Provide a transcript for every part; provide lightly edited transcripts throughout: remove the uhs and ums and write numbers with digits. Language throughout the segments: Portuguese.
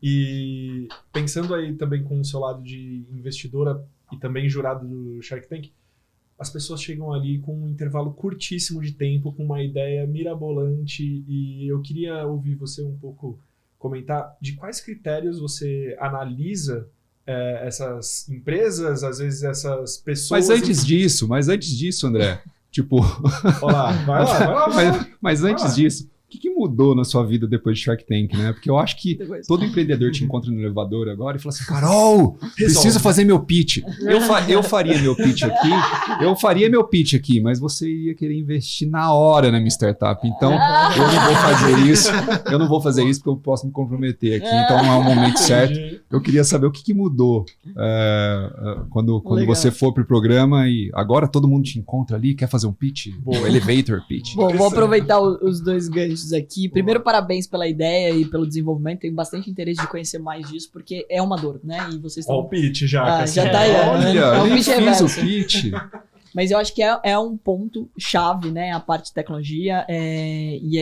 E pensando aí também com o seu lado de investidora e também jurado do Shark Tank, as pessoas chegam ali com um intervalo curtíssimo de tempo, com uma ideia mirabolante, e eu queria ouvir você um pouco comentar de quais critérios você analisa essas empresas, às vezes essas pessoas... Mas antes disso, André, tipo... Olá, vai lá. Mas antes disso, o que mudou na sua vida depois de Shark Tank, né? Porque eu acho que todo empreendedor te encontra no elevador agora e fala assim, Carol, preciso fazer meu pitch. Eu faria meu pitch aqui, mas você iria querer investir na hora na minha startup. Então, eu não vou fazer isso porque eu posso me comprometer aqui. Então, não é o momento certo. Eu queria saber o que mudou quando você for pro programa e agora todo mundo te encontra ali, quer fazer um pitch? O elevator pitch. Bom, vou aproveitar os dois ganchos aqui. Primeiro, parabéns pela ideia e pelo desenvolvimento. Tenho bastante interesse de conhecer mais disso, porque é uma dor, né? E vocês estão... Olha o pitch já. Já tá aí. Olha, um nem fiz o pitch. Mas eu acho que é um ponto chave, né? A parte de tecnologia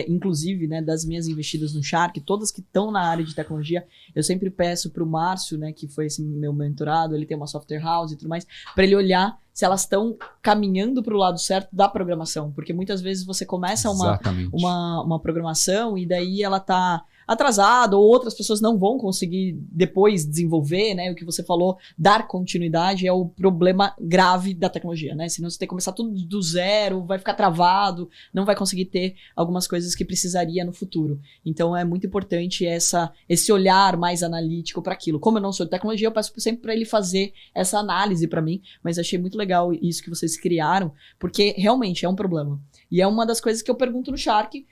inclusive, né, das minhas investidas no Shark, todas que estão na área de tecnologia, eu sempre peço pro Márcio, né, que foi esse meu mentorado, ele tem uma software house e tudo mais, para ele olhar se elas estão caminhando para o lado certo da programação, porque muitas vezes você começa uma programação e daí ela tá atrasada ou outras pessoas não vão conseguir depois desenvolver, né? O que você falou, dar continuidade é o problema grave da tecnologia, né? Senão você tem que começar tudo do zero, vai ficar travado, não vai conseguir ter algumas coisas que precisaria no futuro. Então é muito importante esse olhar mais analítico para aquilo. Como eu não sou de tecnologia, eu peço sempre para ele fazer essa análise para mim, mas achei muito legal isso que vocês criaram, porque realmente é um problema. E é uma das coisas que eu pergunto no Shark,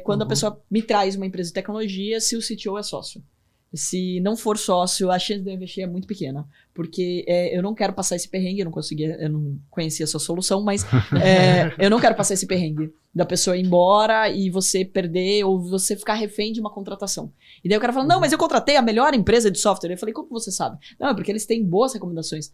quando a pessoa me traz uma empresa de tecnologia, se o CTO é sócio. Se não for sócio, a chance de eu investir é muito pequena. Porque eu não quero passar esse perrengue, eu não conhecia essa solução, mas eu não quero passar esse perrengue da pessoa ir embora e você perder ou você ficar refém de uma contratação. E daí o cara fala, não, mas eu contratei a melhor empresa de software. Eu falei, como você sabe? Não, é porque eles têm boas recomendações.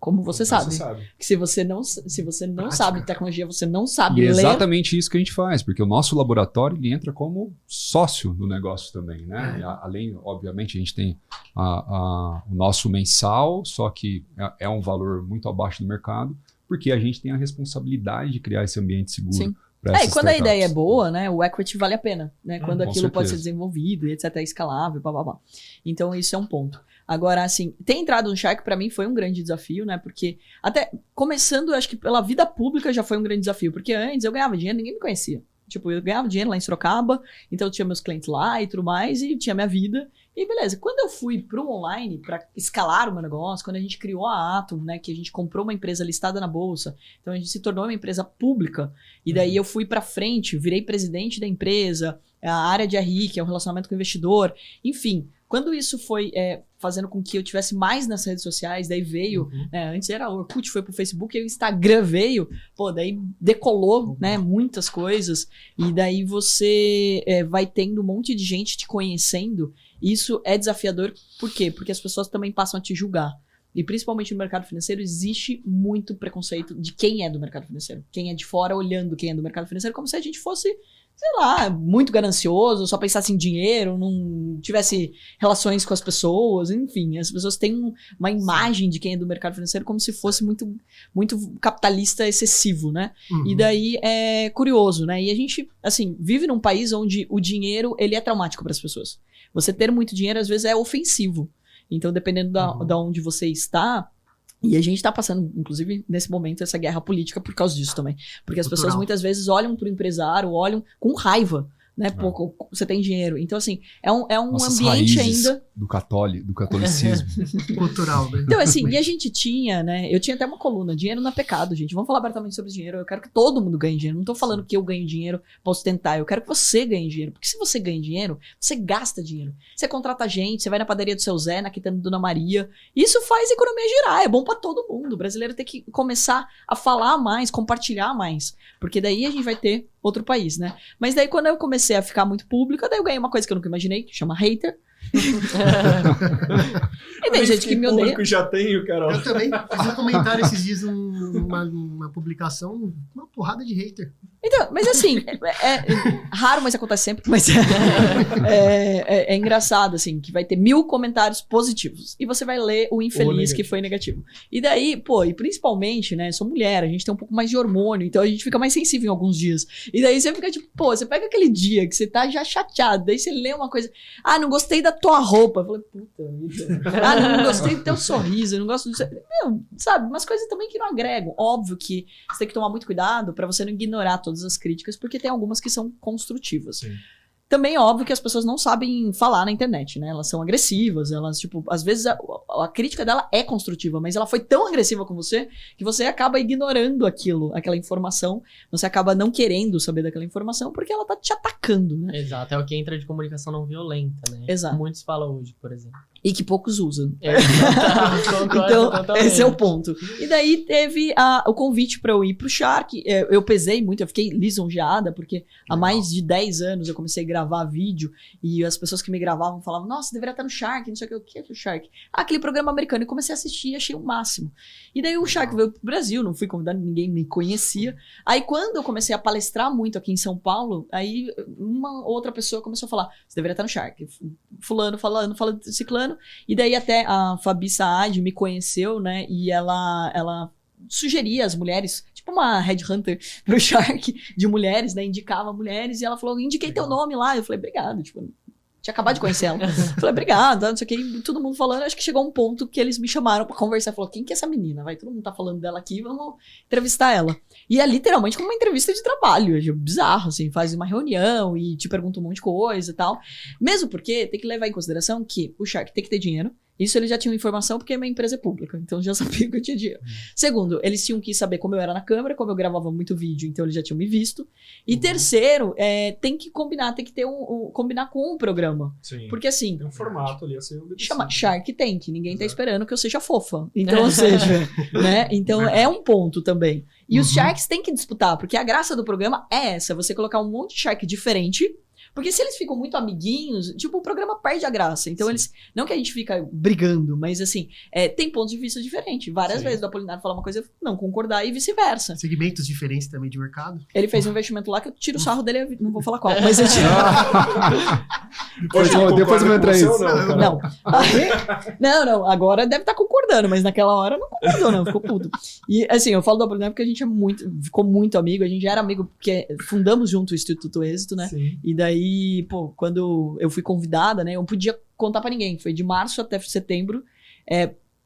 Como você sabe. Que se você não sabe de tecnologia, você não sabe ler. E é exatamente isso que a gente faz, porque o nosso laboratório ele entra como sócio no negócio também, né? Além, obviamente, a gente tem o nosso mensal, só que é um valor muito abaixo do mercado, porque a gente tem a responsabilidade de criar esse ambiente seguro. Sim. E quando a ideia é boa, né, o equity vale a pena, né? Quando aquilo pode ser desenvolvido e etc, é escalável, blá. Então isso é um ponto. Agora, assim, ter entrado no Shark pra mim foi um grande desafio, né? Porque até começando, acho que pela vida pública já foi um grande desafio, porque antes eu ganhava dinheiro, ninguém me conhecia. Tipo, eu ganhava dinheiro lá em Sorocaba, então eu tinha meus clientes lá e tudo mais, e tinha minha vida. E beleza, quando eu fui pro online para escalar o meu negócio, quando a gente criou a Atom, né, que a gente comprou uma empresa listada na bolsa, então a gente se tornou uma empresa pública, e daí eu fui pra frente, virei presidente da empresa, a área de RI, que é o relacionamento com o investidor, enfim. Quando isso foi fazendo com que eu tivesse mais nas redes sociais, daí veio, né, antes era o Orkut, foi pro Facebook, e o Instagram veio, daí decolou, né, muitas coisas, e daí você vai tendo um monte de gente te conhecendo. Isso é desafiador, por quê? Porque as pessoas também passam a te julgar. E principalmente no mercado financeiro existe muito preconceito de quem é do mercado financeiro. Quem é de fora olhando quem é do mercado financeiro como se a gente fosse, sei lá, muito ganancioso, só pensasse em dinheiro, não tivesse relações com as pessoas, enfim. As pessoas têm uma imagem de quem é do mercado financeiro como se fosse muito, muito capitalista excessivo, né? E daí é curioso, né? E a gente, assim, vive num país onde o dinheiro, ele é traumático para as pessoas. Você ter muito dinheiro, às vezes, é ofensivo. Então, dependendo da onde você está... E a gente está passando, inclusive, nesse momento, essa guerra política por causa disso também. Porque as pessoas muitas vezes olham para o empresário, olham com raiva, né? Pô, você tem dinheiro. Então, assim, é um ambiente ainda... do catolicismo. Cultural, né? Então, assim, e a gente tinha, né? Eu tinha até uma coluna, dinheiro não é pecado, gente. Vamos falar abertamente sobre dinheiro. Eu quero que todo mundo ganhe dinheiro. Não tô falando que eu ganho dinheiro pra ostentar. Eu quero que você ganhe dinheiro. Porque se você ganha dinheiro, você gasta dinheiro. Você contrata gente, você vai na padaria do seu Zé, na quitanda do Dona Maria. Isso faz a economia girar. É bom pra todo mundo. O brasileiro tem que começar a falar mais, compartilhar mais. Porque daí a gente vai ter outro país, né? Mas daí quando eu comecei a ficar muito pública, daí eu ganhei uma coisa que eu nunca imaginei, que chama hater. E tem gente que me odeia. Público já tenho, Carol. Eu também fiz um comentário esses dias numa publicação, uma porrada de hater. Então, mas assim, é raro, mas acontece sempre. Mas é engraçado, assim, que vai ter 1000 comentários positivos. E você vai ler o infeliz que foi negativo. E daí, pô, e principalmente, né, sou mulher, a gente tem um pouco mais de hormônio, então a gente fica mais sensível em alguns dias. E daí você fica tipo, pô, você pega aquele dia que você tá já chateado, daí você lê uma coisa, não gostei da tua roupa. Eu falei, puta vida. Não gostei do teu sorriso, eu não gosto disso. Meu, sabe, umas coisas também que não agregam. Óbvio que você tem que tomar muito cuidado pra você não ignorar todas as críticas, porque tem algumas que são construtivas. Sim. Também é óbvio que as pessoas não sabem falar na internet, né? Elas são agressivas, elas, tipo, às vezes a crítica dela é construtiva, mas ela foi tão agressiva com você que você acaba ignorando aquela informação, você acaba não querendo saber daquela informação porque ela tá te atacando, né? Exato, é o que entra de comunicação não violenta, né? Exato. Muitos falam hoje, por exemplo. E que poucos usam. Então, esse é o ponto. E daí teve o convite para eu ir pro Shark. Eu pesei muito, eu fiquei lisonjeada, porque há mais de 10 anos eu comecei a gravar vídeo e as pessoas que me gravavam falavam, nossa, deveria estar no Shark, não sei o que é o Shark? Aquele programa americano. E comecei a assistir e achei o máximo. E daí o Shark veio pro Brasil, não fui convidada, ninguém me conhecia. Aí quando eu comecei a palestrar muito aqui em São Paulo, aí uma outra pessoa começou a falar, você deveria estar no Shark. Fulano falando ciclano. E daí até a Fabi Saad me conheceu, né? E ela sugeria as mulheres, tipo uma headhunter pro Shark de mulheres, né? Indicava mulheres e ela falou, indiquei teu nome lá. Eu falei, obrigado, tipo, tinha acabado de conhecer ela. Falei, obrigado, não sei o que, todo mundo falando. Acho que chegou um ponto que eles me chamaram pra conversar. Falou, quem que é essa menina? Vai, todo mundo tá falando dela aqui, vamos entrevistar ela. E é literalmente como uma entrevista de trabalho. É bizarro, assim, faz uma reunião e te pergunta um monte de coisa e tal. Mesmo porque tem que levar em consideração que o Shark tem que ter dinheiro. Isso eles já tinham informação porque minha empresa é pública, então já sabia que eu tinha dinheiro. Segundo, eles tinham que saber como eu era na câmera, como eu gravava muito vídeo, então eles já tinham me visto. E terceiro, tem que combinar, tem que ter combinar com um programa. Sim. Porque assim, tem um formato ali a ser obedecido. Chama Shark Tank, ninguém tá esperando que eu seja fofa. Então, ou seja, né? Então é um ponto também. E os Sharks têm que disputar, porque a graça do programa é essa, você colocar um monte de Shark diferente. Porque se eles ficam muito amiguinhos, tipo, o programa perde a graça. Então eles, não que a gente fica brigando, mas assim, tem pontos de vista diferentes. Várias vezes o Apolinário fala uma coisa, eu não concordar e vice-versa. Segmentos diferentes também de mercado. Ele fez um investimento lá que eu tiro o sarro dele, não vou falar qual, mas eu tiro. Depois eu vou entrar nisso. Não, agora deve estar concordando, mas naquela hora não concordou, não, ficou puto. E assim, eu falo do Apolinário porque a gente ficou muito amigo, a gente já era amigo porque fundamos junto o Instituto Êxito, né? Sim. E daí, pô, quando eu fui convidada, né, eu não podia contar pra ninguém. Foi de março até setembro.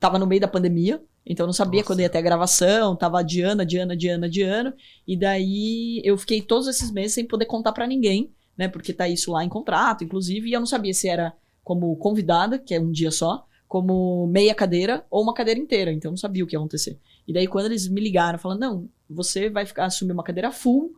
Tava no meio da pandemia, então eu não sabia quando ia ter a gravação, tava adiando. E daí eu fiquei todos esses meses sem poder contar pra ninguém, né, porque tá isso lá em contrato, inclusive, e eu não sabia se era como convidada, que é um dia só, como meia cadeira ou uma cadeira inteira, então eu não sabia o que ia acontecer. E daí quando eles me ligaram, falando, não, você vai assumir uma cadeira full.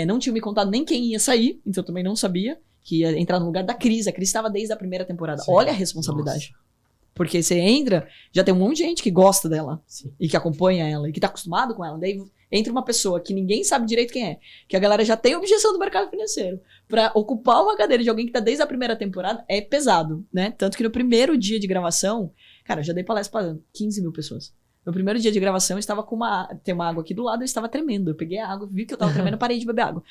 Não tinha me contado nem quem ia sair, então eu também não sabia que ia entrar no lugar da Cris. A Cris estava desde a primeira temporada. Sim. Olha a responsabilidade. Nossa. Porque você entra, já tem um monte de gente que gosta dela. Sim. E que acompanha ela, e que tá acostumado com ela. Daí entra uma pessoa que ninguém sabe direito quem é, que a galera já tem objeção do mercado financeiro. Pra ocupar uma cadeira de alguém que tá desde a primeira temporada é pesado, né? Tanto que no primeiro dia de gravação, cara, eu já dei palestra pra 15 mil pessoas. No primeiro dia de gravação, eu estava com tem uma água aqui do lado, eu estava tremendo. Eu peguei a água, vi que eu estava tremendo, parei de beber água.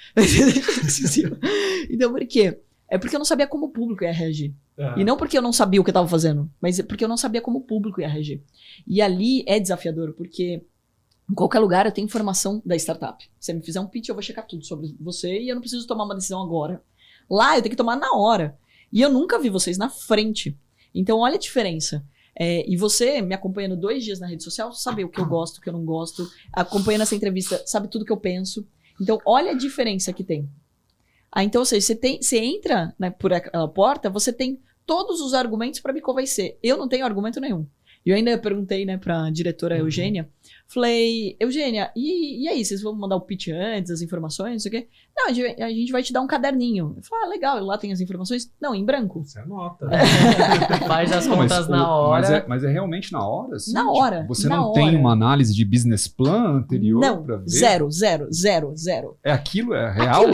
Então, por quê? É porque eu não sabia como o público ia reagir. E não porque eu não sabia o que eu estava fazendo, mas porque eu não sabia como o público ia reagir. E ali é desafiador, porque em qualquer lugar eu tenho informação da startup. Se você me fizer um pitch, eu vou checar tudo sobre você e eu não preciso tomar uma decisão agora. Lá, eu tenho que tomar na hora. E eu nunca vi vocês na frente. Então, olha a diferença. E você, me acompanhando 2 dias na rede social, sabe o que eu gosto, o que eu não gosto. Acompanhando essa entrevista, sabe tudo que eu penso. Então, olha a diferença que tem. Então, ou seja, você entra, né, por aquela porta, você tem todos os argumentos para me convencer. Eu não tenho argumento nenhum. E eu ainda perguntei, né, pra diretora Eugênia, falei, Eugênia, e aí, vocês vão mandar o pitch antes, as informações, não sei o quê? Não, a gente vai te dar um caderninho. Eu falei, legal, lá tem as informações. Não, em branco. Você anota. Faz as contas na hora. Mas é realmente na hora? Assim? Na hora. Tipo, você não tem uma análise de business plan anterior pra ver? Zero. É aquilo? É real? É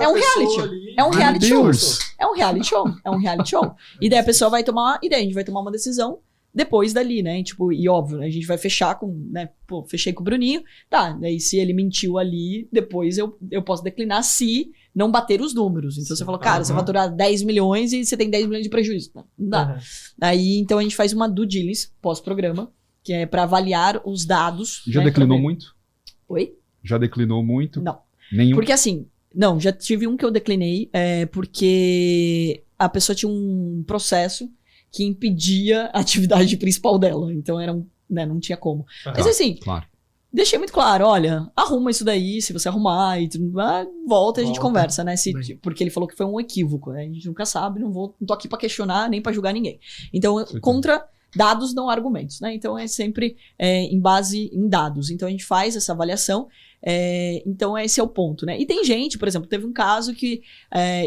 um reality. É um reality show. É um reality show. E daí a pessoa vai tomar, e daí a gente vai tomar uma decisão depois dali, né? Tipo, e óbvio, a gente vai fechar com, né? Pô, fechei com o Bruninho, tá, daí se ele mentiu ali, depois eu posso declinar se não bater os números. Então você falou, cara, você vai faturar 10 milhões e você tem 10 milhões de prejuízo. Não dá. Aí, então a gente faz uma due diligence pós-programa, que é pra avaliar os dados. Já né, declinou muito? Oi? Já declinou muito? Não. Nenhum? Porque assim, não, já tive um que eu declinei, porque a pessoa tinha um processo que impedia a atividade principal dela. Então era né, não tinha como. Mas assim, claro. Deixei muito claro, olha, arruma isso daí, se você arrumar, e volta e a gente conversa, né? Porque ele falou que foi um equívoco, né? A gente nunca sabe, não tô aqui pra questionar, nem pra julgar ninguém. Então, contra dados, não argumentos, né? Então, é sempre em base em dados. Então, a gente faz essa avaliação. Então, esse é o ponto, né? E tem gente, por exemplo, teve um caso que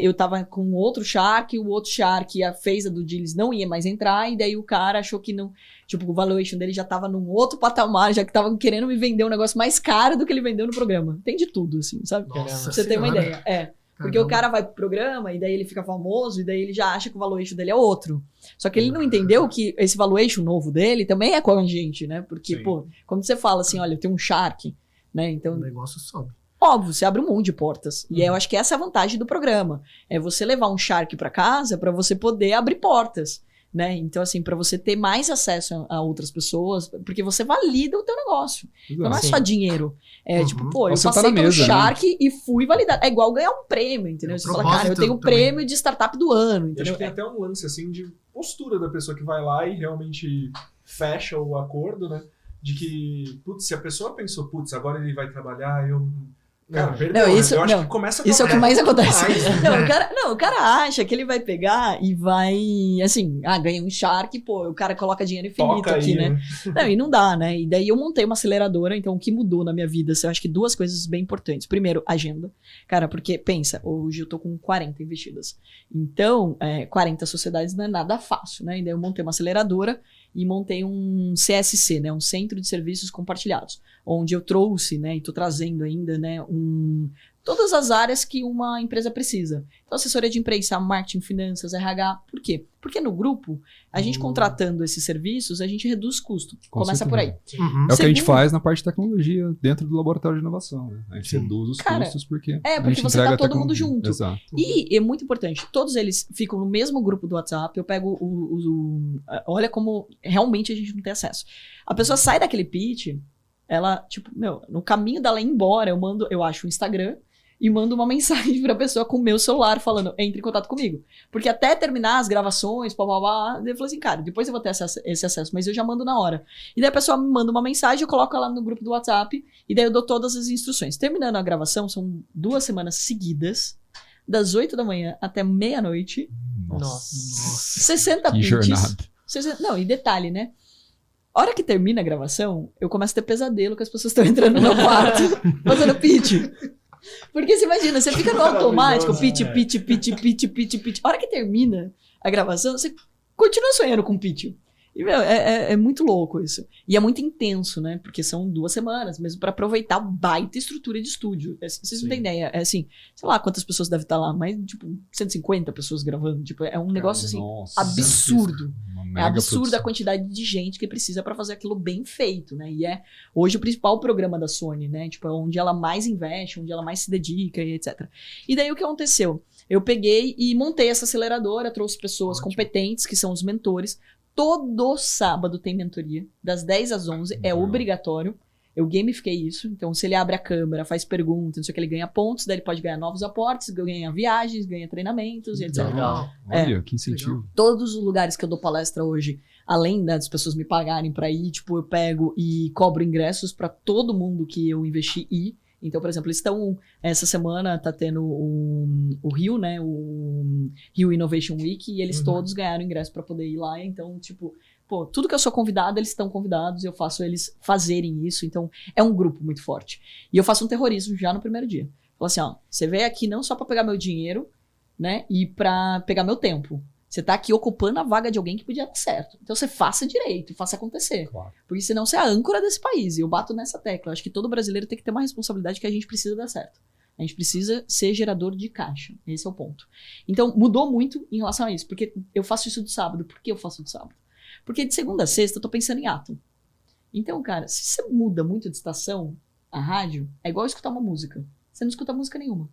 eu tava com outro Shark, o outro Shark fez a due diligence, não ia mais entrar, e daí o cara achou que não... Tipo, o valuation dele já tava num outro patamar, já que tava querendo me vender um negócio mais caro do que ele vendeu no programa. Tem de tudo, assim, sabe? Nossa pra você ter uma senhora. ideia. Porque o cara vai pro programa e daí ele fica famoso e daí ele já acha que o valuation dele é outro. Só que ele não entendeu que esse valuation novo dele também é com a gente, né? Porque, pô, quando você fala assim, olha, eu tenho um Shark, né? Então, O negócio sobe. óbvio, você abre um monte de portas. E eu acho que essa é a vantagem do programa. É você levar um Shark pra casa pra você poder abrir portas. Né? Então, assim, para você ter mais acesso a outras pessoas, porque você valida o teu negócio. Então, não é só dinheiro. Tipo, pô, eu passei pelo Shark e fui validar. É igual ganhar um prêmio, entendeu? Você fala, cara, eu tenho o prêmio de startup do ano, entendeu? E acho que tem até um lance, assim, de postura da pessoa que vai lá e realmente fecha o acordo, né? De que, putz, se a pessoa pensou, putz, agora ele vai trabalhar, Cara, perdeu, eu acho que começa a isso é o que mais acontece. Mais, o cara acha que ele vai pegar e vai, assim, ganha um Shark, pô, o cara coloca dinheiro infinito toca aqui, aí, né? Não, e não dá, né? E daí eu montei uma aceleradora, então o que mudou na minha vida, eu acho que duas coisas bem importantes. Primeiro, agenda. Cara, porque, pensa, hoje eu tô com 40 investidas. Então, 40 sociedades não é nada fácil, né? E daí eu montei uma aceleradora e montei um CSC, né, um Centro de Serviços Compartilhados, onde eu trouxe, né, e estou trazendo ainda, né, todas as áreas que uma empresa precisa. Então, assessoria de imprensa, marketing, finanças, RH. Por quê? Porque no grupo, a gente contratando esses serviços, a gente reduz custo. Começa por aí. É o que a gente faz na parte de tecnologia, dentro do laboratório de inovação. Né? A gente reduz os custos porque porque você tá todo mundo junto. Exato. E é muito importante, todos eles ficam no mesmo grupo do WhatsApp, eu pego olha como realmente a gente não tem acesso. A pessoa sai daquele pitch, ela, tipo, no caminho dela ir embora, eu acho o Instagram, e mando uma mensagem pra pessoa com o meu celular falando, entre em contato comigo. Porque até terminar as gravações, eu falei assim, cara, depois eu vou ter esse acesso, mas eu já mando na hora. E daí a pessoa me manda uma mensagem, eu coloco ela no grupo do WhatsApp, e daí eu dou todas as instruções. Terminando a gravação, são 2 semanas seguidas, das 8 da manhã até meia-noite. Nossa. 60 que pitches. jornada. Não, e detalhe, né? A hora que termina a gravação, eu começo a ter pesadelo que as pessoas estão entrando no meu quarto fazendo pitch. Porque você imagina, você fica no automático, pitch. A hora que termina a gravação, você continua sonhando com pitch. E, é muito louco isso. E é muito intenso, né? Porque são 2 semanas, mesmo pra aproveitar a baita estrutura de estúdio. Vocês não têm ideia. É assim, sei lá quantas pessoas devem estar lá, mas, tipo, 150 pessoas gravando. Tipo, é um negócio, assim, absurdo. É absurda a quantidade de gente que precisa pra fazer aquilo bem feito, né? E é hoje o principal programa da Sony, né? Tipo, é onde ela mais investe, onde ela mais se dedica e etc. E daí o que aconteceu? Eu peguei e montei essa aceleradora, trouxe pessoas competentes, que são os mentores. Todo sábado tem mentoria, das 10 às 11, é obrigatório. Eu gamifiquei isso, então se ele abre a câmera, faz perguntas, não sei o que, ele ganha pontos, daí ele pode ganhar novos aportes, ganha viagens, ganha treinamentos e etc. Legal. Olha, que incentivo. Todos os lugares que eu dou palestra hoje, além das pessoas me pagarem pra ir, tipo, eu pego e cobro ingressos pra todo mundo que eu investi ir. Então, por exemplo, eles estão, essa semana tá tendo o Rio, né, o Rio Innovation Week, e eles todos ganharam ingresso pra poder ir lá, então, tipo, pô, tudo que eu sou convidado, eles estão convidados, eu faço eles fazerem isso, então é um grupo muito forte. E eu faço um terrorismo já no primeiro dia. Falo assim, ó, você veio aqui não só pra pegar meu dinheiro, né, e pra pegar meu tempo. Você tá aqui ocupando a vaga de alguém que podia dar certo. Então você faça direito, faça acontecer. Claro. Porque senão você é a âncora desse país. E eu bato nessa tecla. Eu acho que todo brasileiro tem que ter uma responsabilidade que a gente precisa dar certo. A gente precisa ser gerador de caixa. Esse é o ponto. Então mudou muito em relação a isso. Porque eu faço isso de sábado. Por que eu faço de sábado? Porque de segunda a sexta eu tô pensando em Atom. Então, cara, se você muda muito de estação, a rádio, é igual escutar uma música. Você não escuta música nenhuma.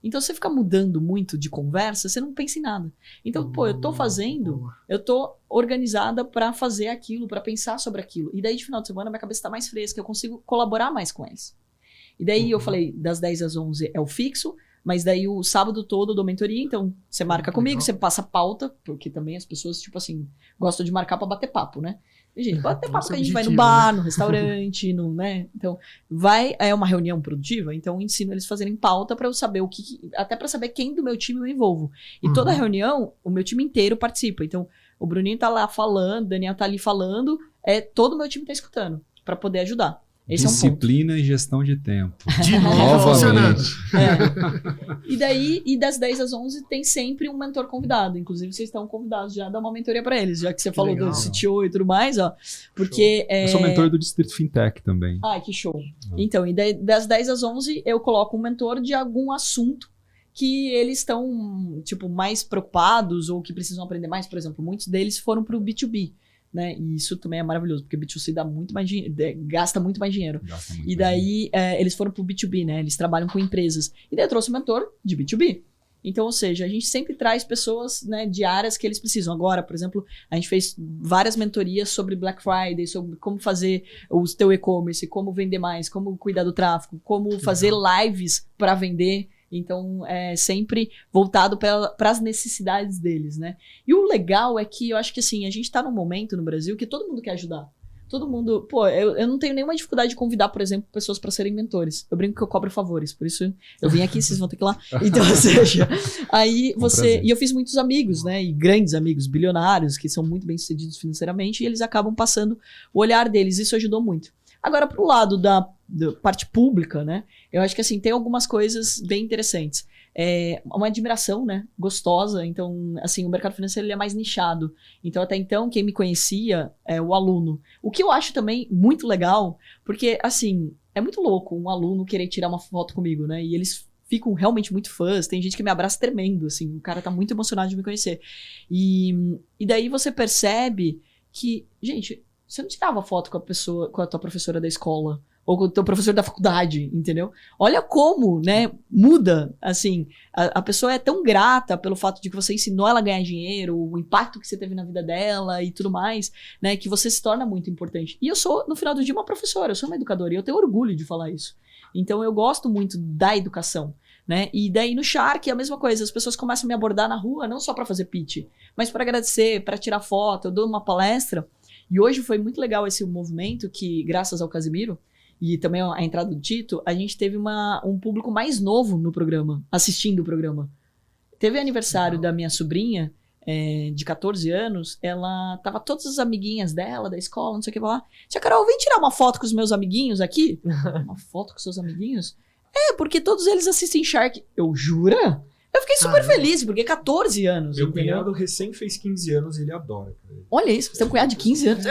Então, se você ficar mudando muito de conversa, você não pensa em nada. Então, eu tô fazendo, eu tô organizada pra fazer aquilo, pra pensar sobre aquilo. E daí, de final de semana, minha cabeça tá mais fresca, eu consigo colaborar mais com eles. E daí, eu falei, das 10 às 11 é o fixo, mas daí o sábado todo eu dou mentoria, então você marca comigo, você passa pauta, porque também as pessoas, tipo assim, gostam de marcar pra bater papo, né? E, gente, bater papo que a gente vai no bar, no restaurante, né? Então, é uma reunião produtiva, então eu ensino eles a fazerem pauta pra eu saber até pra saber quem do meu time eu envolvo. E toda reunião, o meu time inteiro participa. Então, o Bruninho tá lá falando, o Daniel tá ali falando, todo o meu time tá escutando, pra poder ajudar. Esse disciplina e gestão de tempo. De novo, novamente. E daí, das 10 às 11 tem sempre um mentor convidado. Inclusive, vocês estão convidados já a dar uma mentoria para eles, já que você falou do CTO e tudo mais, ó. Porque eu sou mentor do Distrito Fintech também. Ai, que show. Então, e daí, das 10 às 11 eu coloco um mentor de algum assunto que eles estão, tipo, mais preocupados ou que precisam aprender mais. Por exemplo, muitos deles foram pro B2B. Né? E isso também é maravilhoso, porque o B2C dá muito mais gasta muito mais dinheiro. E daí eles foram pro B2B, né? Eles trabalham com empresas. E daí eu trouxe um mentor de B2B. Então, ou seja, a gente sempre traz pessoas, né, de áreas que eles precisam. Agora, por exemplo, a gente fez várias mentorias sobre Black Friday, sobre como fazer o teu e-commerce, como vender mais, como cuidar do tráfego, como fazer lives para vender. Então, é sempre voltado para as necessidades deles, né? E o legal é que eu acho que, assim, a gente tá num momento no Brasil que todo mundo quer ajudar. Todo mundo... Pô, eu não tenho nenhuma dificuldade de convidar, por exemplo, pessoas para serem mentores. Eu brinco que eu cobro favores, por isso eu vim aqui, vocês vão ter que ir lá. Então, ou seja, aí você... E eu fiz muitos amigos, né? E grandes amigos, bilionários, que são muito bem-sucedidos financeiramente, e eles acabam passando o olhar deles. Isso ajudou muito. Agora, pro lado da parte pública, né? Eu acho que, assim, tem algumas coisas bem interessantes. Uma admiração, né? Gostosa. Então, assim, o mercado financeiro ele é mais nichado. Então, até então, quem me conhecia é o aluno. O que eu acho também muito legal, porque, assim, é muito louco um aluno querer tirar uma foto comigo, né? E eles ficam realmente muito fãs. Tem gente que me abraça tremendo, assim. O cara tá muito emocionado de me conhecer. E daí você percebe que, gente... Você não tirava foto com a tua professora da escola ou com o teu professor da faculdade, entendeu? Olha como, né, muda, assim, a pessoa é tão grata pelo fato de que você ensinou ela a ganhar dinheiro, o impacto que você teve na vida dela e tudo mais, né, que você se torna muito importante. E eu sou, no final do dia, uma professora, eu sou uma educadora e eu tenho orgulho de falar isso. Então, eu gosto muito da educação, né? E daí no Shark é a mesma coisa, as pessoas começam a me abordar na rua, não só para fazer pitch, mas para agradecer, para tirar foto, eu dou uma palestra. E hoje foi muito legal esse movimento que, graças ao Casimiro e também a entrada do Tito, a gente teve um público mais novo no programa, assistindo o programa. Teve aniversário da minha sobrinha, de 14 anos, ela tava todas as amiguinhas dela, da escola, não sei o que lá. Tia Carol, vem tirar uma foto com os meus amiguinhos aqui? Uma foto com seus amiguinhos? Porque todos eles assistem Shark. Eu, jura? Eu fiquei super feliz, porque 14 anos. Meu cunhado recém fez 15 anos e ele adora. Cara. Olha isso, você tem um cunhado de 15 anos.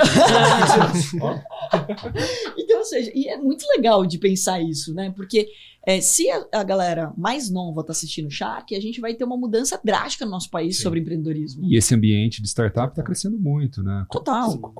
Então, ou seja, e é muito legal de pensar isso, né? Porque se a galera mais nova tá assistindo Shark, a gente vai ter uma mudança drástica no nosso país sobre empreendedorismo. E esse ambiente de startup tá crescendo muito, né? Total.